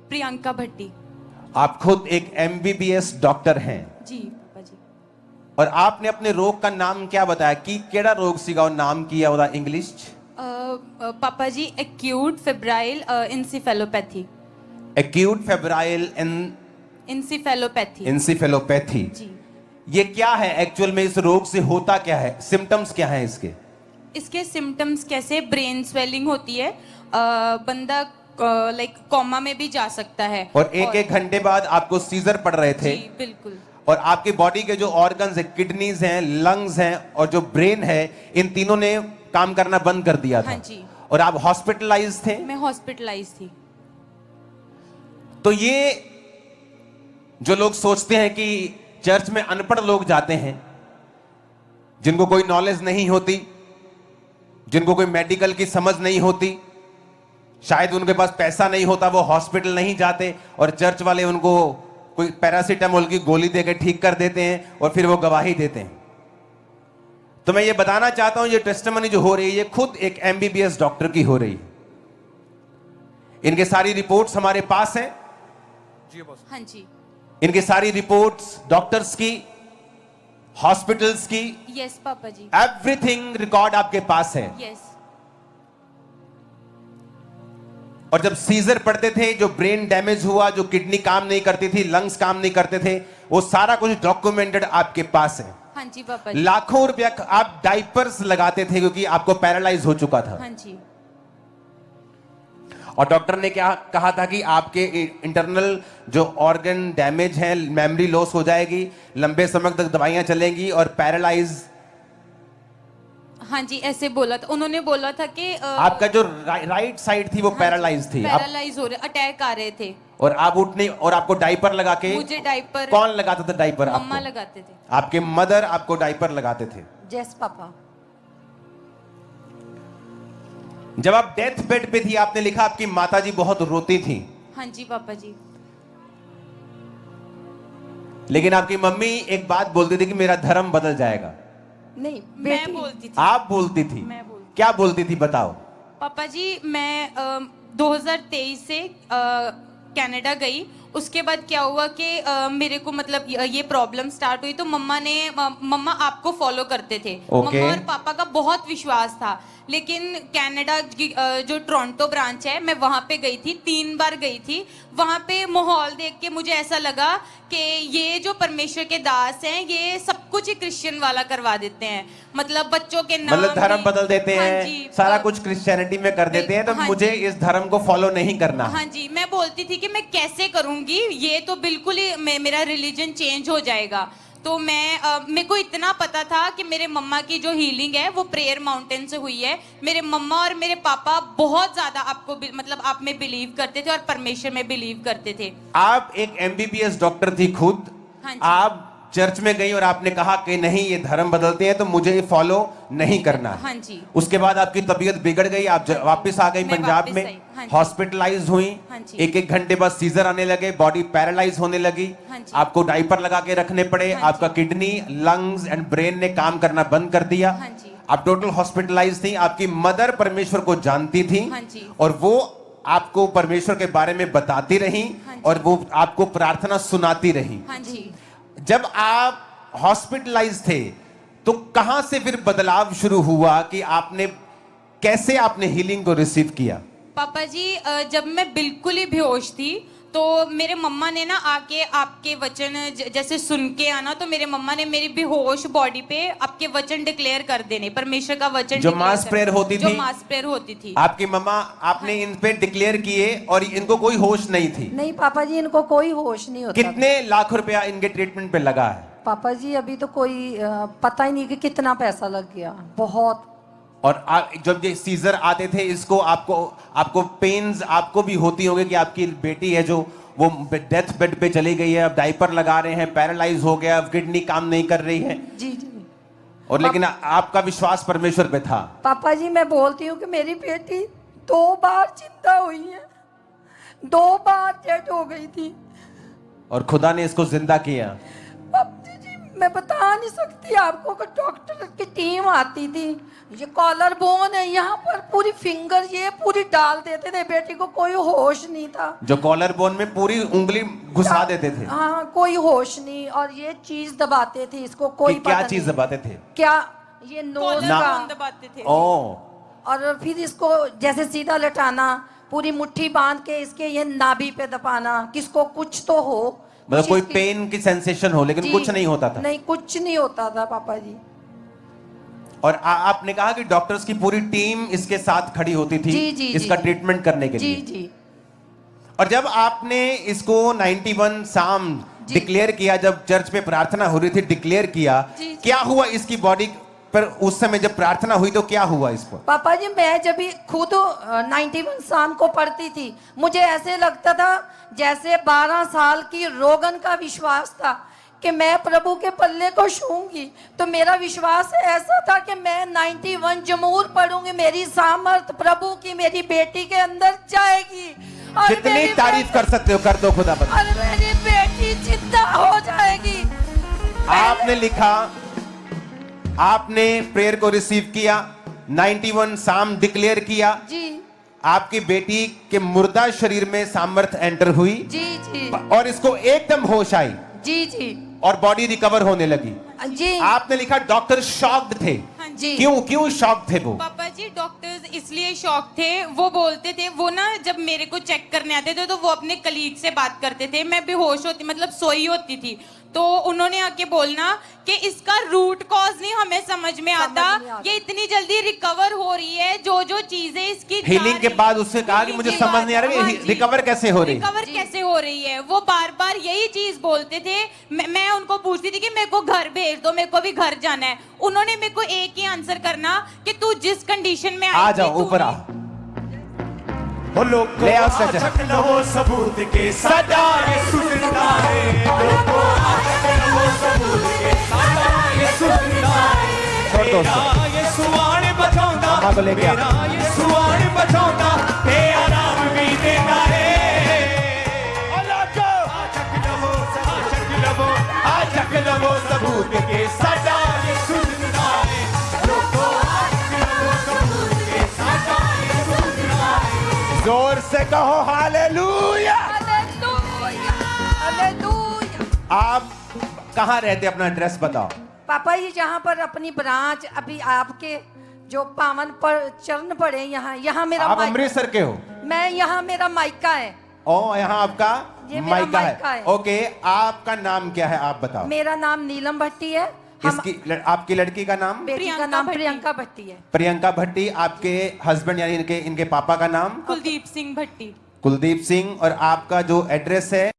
प्रियंका भट्टी। आप खुद एक एमबीबीएस डॉक्टर हैं जी पापा जी। और आपने अपने रोग का नाम क्या बताया कि केड़ा रोग सीगा और नाम किया होता इंग्लिश? पापा जी acute febrile encephalopathy. Acute febrile encephalopathy. Encephalopathy. जी। ये क्या है एक्चुअल में? इस रोग से होता क्या है? सिम्टम्स क्या हैं इसके? इसके सिम्टम्स कैसे, ब्रेन स्वेलिंग होती है, बंदा लाइक कोमा में भी जा सकता है। और एक घंटे बाद आपको सीजर पड़ रहे थे। जी बिल्कुल। और आपकी बॉडी के जो ऑर्गन्स है, किडनीज हैं, लंग्स हैं और जो ब्रेन है, इन तीनों ने काम करना बंद कर दिया था। हाँ जी। और आप हॉस्पिटलाइज थे? मैं हॉस्पिटलाइज थी। तो ये जो लोग सोचते हैं कि चर्च में अनपढ़ लोग जाते हैं, जिनको कोई नॉलेज नहीं होती, जिनको कोई मेडिकल की समझ नहीं होती, शायद उनके पास पैसा नहीं होता, वो हॉस्पिटल नहीं जाते और चर्च वाले उनको कोई पैरासीटामोल की गोली देकर ठीक कर देते हैं और फिर वो गवाही देते हैं। तो मैं ये बताना चाहता हूं, ये टेस्टिमनी जो हो रही है ये खुद एक एमबीबीएस डॉक्टर की हो रही है। इनके सारी रिपोर्ट्स हमारे पास हैं। जी बॉस। हाँ जी। इनकी सारी रिपोर्ट्स डॉक्टर्स की, हॉस्पिटल्स की, यस पापा जी, एवरीथिंग रिकॉर्ड आपके पास है। यस। और जब सीजर पड़ते थे, जो ब्रेन डैमेज हुआ, जो किडनी काम नहीं करती थी, लंग्स काम नहीं करते थे, वो सारा कुछ डॉक्यूमेंटेड आपके पास है। हाँ जी पापा जी। लाखों रुपया आप डाइपर्स लगाते थे क्योंकि आपको पैरालाइज हो चुका था। हाँ जी। और डॉक्टर ने क्या कहा था कि आपके इंटरनल जो ऑर्गन डैमेज है, मेमोरी लॉस हो जाएगी, लंबे समय तक दवाइयां चलेंगी और पैरालाइज। हाँ जी ऐसे बोला था उन्होंने, बोला था कि आपका जो राइट साइड थी वो पैरालाइज थी, पैरालाइज हो रहे, अटैक आ रहे थे और आप उठने, और आपको डाइपर लगा के, मुझे डाइपर कौन लगाता था डाइपर? मम्मा आपको लगाते थे। आपके मदर आपको डाइपर लगाते थे? Yes papa. जब आप डेथ बेड पे थी, आपने लिखा आपकी माताजी बहुत रोती थी। हाँ जी पापा जी। लेकिन आपकी मम्मी एक बात बोलती थी कि मेरा धर्म बदल जाएगा। नहीं मैं बोलती थी। आप बोलती थी? मैं बोलती। क्या बोलती थी बताओ। पापा जी मैं 2023 से कनाडा गई। उसके बाद क्या हुआ कि मेरे को मतलब ये प्रॉब्लम स्टार्ट हुई तो मम्मा आपको फॉलो करते थे। Okay. मम्मा और पापा का बहुत विश्वास था। लेकिन कनाडा की जो टोरंटो ब्रांच है, मैं वहां पे गई थी, 3 बार गई थी। वहां पे माहौल देख के मुझे ऐसा लगा कि ये जो परमेश्वर के दास हैं, ये सब कुछ ही क्रिश्चियन वाला करवा देते हैं। मतलब बच्चों के नाम, मतलब धर्म बदल देते हाँ हैं, जी, सारा कुछ क्रिश्चियनिटी में कर देते हैं, तो हाँ मुझे जी। इस धर्म को फॉलो नहीं करना। हाँ जी, मैं बोलती थी कि मैं कैसे करूंगी, ये तो बिल्कुल ही मेरा रिलीजन चेंज हो जाएगा। तो मेरे को इतना पता था कि मेरे मम्मा की जो हीलिंग है वो प्रेयर माउंटेन से हुई है। मेरे मम्मा और मेरे पापा बहुत ज्यादा मतलब आप में बिलीव करते थे और परमेश्वर में बिलीव करते थे। आप एक एमबीबीएस डॉक्टर थी खुद। हाँ जी। आप चर्च में गई और आपने कहा कि नहीं, ये धर्म बदलते हैं तो मुझे ये फॉलो नहीं करना। हाँ जी। उसके बाद आपकी तबीयत बिगड़ गई, आप वापस आ गई मैं पंजाब वापस में, आई। हाँ जी। हॉस्पिटलाइज हुई। हाँ जी। एक घंटे बाद सीजर आने लगे, बॉडी पैरालाइज होने लगी। हाँ जी। आपको डाइपर लगा के रखने पड़े। हाँ आपका जी। किडनी, लंग्स एंड ब्रेन ने काम करना बंद कर दिया। हाँ जी। आप टोटल हॉस्पिटलाइज थी। आपकी मदर परमेश्वर को जानती थी। हाँ जी। और वो आपको परमेश्वर के बारे में बताती रही। हाँ जी। और वो आपको प्रार्थना सुनाती रही। हाँ जी। जब आप हॉस्पिटलाइज थे तो कहां से फिर बदलाव शुरू हुआ कि कैसे आपने हीलिंग को रिसीव किया? पापा जी जब मैं बिल्कुल ही बेहोश थी तो मेरे मम्मा ने ना आके आपके वचन जैसे सुन के आना, तो मेरे मम्मा ने मेरी बेहोश बॉडी पे आपके वचन डिक्लेयर कर देने, परमेश्वर का वचन जो मास प्रेयर होती थी, जो मास प्रेयर होती थी आपकी मम्मा, आपने इन पे डिक्लेयर किए और इनको कोई होश नहीं थी? नहीं पापा जी, इनको कोई होश नहीं होता। कितने लाख रुपया इनके ट्रीटमेंट पे लगा है? पापा जी अभी तो कोई पता ही नहीं कि कितना पैसा लग गया, बहुत। और जब ये सीजर आते थे, इसको आपको पेन्स आपको भी होती होंगी कि आपकी बेटी है जो वो डेथ बेड पे चली गई है, अब डाइपर लगा रहे हैं, पैरालाइज हो गया, अब किडनी काम नहीं कर रही है। जी जी। और लेकिन आपका विश्वास परमेश्वर पे था। पापा जी मैं बोलती हूँ कि मेरी बेटी 2 बार जिंदा हुई है, 2 बार डेड हो गई थी। और खुदा ने इसको जिंदा किया। पापा जी मैं बता नहीं सकती आपको कि डॉक्टर की टीम आती थी, ये कॉलर बोन है यहाँ पर, पूरी फिंगर ये पूरी डाल देते थे, बेटी को कोई होश नहीं था। जो कॉलर बोन में पूरी उंगली घुसा देते थे? हाँ, कोई होश नहीं, और ये चीज दबाते थे इसको, कोई कि क्या पता चीज नहीं। दबाते थे? क्या ये नोज कॉलर का, बोन दबाते थे। ओ, और फिर इसको जैसे सीधा लटाना, पूरी मुट्ठी बांध के इसके ये नाभि पे दबाना, किसको कुछ तो हो, मतलब कुछ कोई इसकी- पेन की सेंसेशन हो, लेकिन जी, कुछ नहीं होता था। नहीं, कुछ नहीं होता था पापा जी। और आपने कहा कि डॉक्टर्स की पूरी टीम इसके साथ खड़ी होती थी जी, जी, इसका जी। ट्रीटमेंट करने के जी लिए। जी और जब आपने इसको 91 साम जी। डिक्लेयर किया, जब चर्च में प्रार्थना हो रही थी, डिक्लेयर किया, जी। क्या हुआ इसकी बॉडी पर उस समय जब प्रार्थना हुई? तो क्या हुआ इस पर? पापा जी, मैं जब भी खुद 91 शाम को पढ़ती थी, मुझे ऐसे लगता था जैसे 12 साल की रोगन का विश्वास था कि मैं प्रभु के पल्ले को छूंगी। तो मेरा विश्वास ऐसा था कि मैं 91 जमूर पढ़ूंगी, मेरी सामर्थ प्रभु की मेरी बेटी के अंदर जाएगी। और जितनी मेरी तारीफ कर सकते हो कर दो खुदा बंद। और मेरी बेटी जिंदा हो जाएगी। आपने लिखा, आपने प्रेयर को रिसीव किया, 91 साम डिक्लेयर किया, जी आपकी बेटी के मुर्दा शरीर में सामर्थ एंटर हुई जी जी और इसको एकदम होश आई जी जी और बॉडी रिकवर होने लगी। जी आपने लिखा डॉक्टर शॉक्ड थे। हाँ जी। क्यों शॉक्ड थे वो? पापा जी, डॉक्टर्स इसलिए शॉक थे, वो बोलते थे, वो ना जब मेरे को चेक करने आते थे तो वो अपने कलीग से बात करते थे, मैं बेहोश होती, मतलब सोई होती थी, तो उन्होंने आके बोलना कि इसका रूट कॉज नहीं हमें समझ में आता, नहीं आता। ये इतनी जल्दी रिकवर हो रही है, जो जो चीजें इसकी हीलिंग के बाद उससे कहा कि मुझे समझ नहीं आ रहा हाँ है रिकवर कैसे हो रही है। रिकवर कैसे हो रही है, वो बार बार यही चीज बोलते थे। मैं उनको पूछती थी कि मेरे को घर भेज दो, मेरे को भी घर जाना है। उन्होंने मेरे को एक ही आंसर करना कि तू जिस कंडीशन में आ आई जाओ थी, ऊपर आ। वो लोग ले आओ सजा। आचक लवो सबूत के सदा यीशु जिंदा है। लोगों आचक लवो सबूत के सदा यीशु जिंदा है। छोड़ दो उसको। मेरा यीशु आने बचाऊंगा, अम्मा को लेके आ। मेरा यीशु आने बचाऊंगा, ते आराम भी देता है। आचक लवो सबूत के सदा यीशु जिंदा है। लोगों आचक लवो सबूत के सदा यीशु जिंदा है। जोर से कहो हालेलुया। Hallelujah, hallelujah. आप कहाँ रहते, अपना एड्रेस बताओ। पापा जी, जहाँ पर अपनी ब्रांच अभी आपके जो पावन पर चरण पड़े, यहाँ मेरा आप मायका- अमृतसर के हो? मैं यहाँ मेरा मायका है। ओ, यहाँ आपका ये मेरा मायका मायका है। ओके, आपका नाम क्या है आप बताओ। मेरा नाम नीलम भट्टी है। आपकी लड़की का नाम? बेटी का प्रियंका नाम भट्टी। प्रियंका भट्टी है। प्रियंका भट्टी। आपके हस्बैंड यानी इनके पापा का नाम? कुलदीप सिंह भट्टी। कुलदीप सिंह। और आपका जो एड्रेस है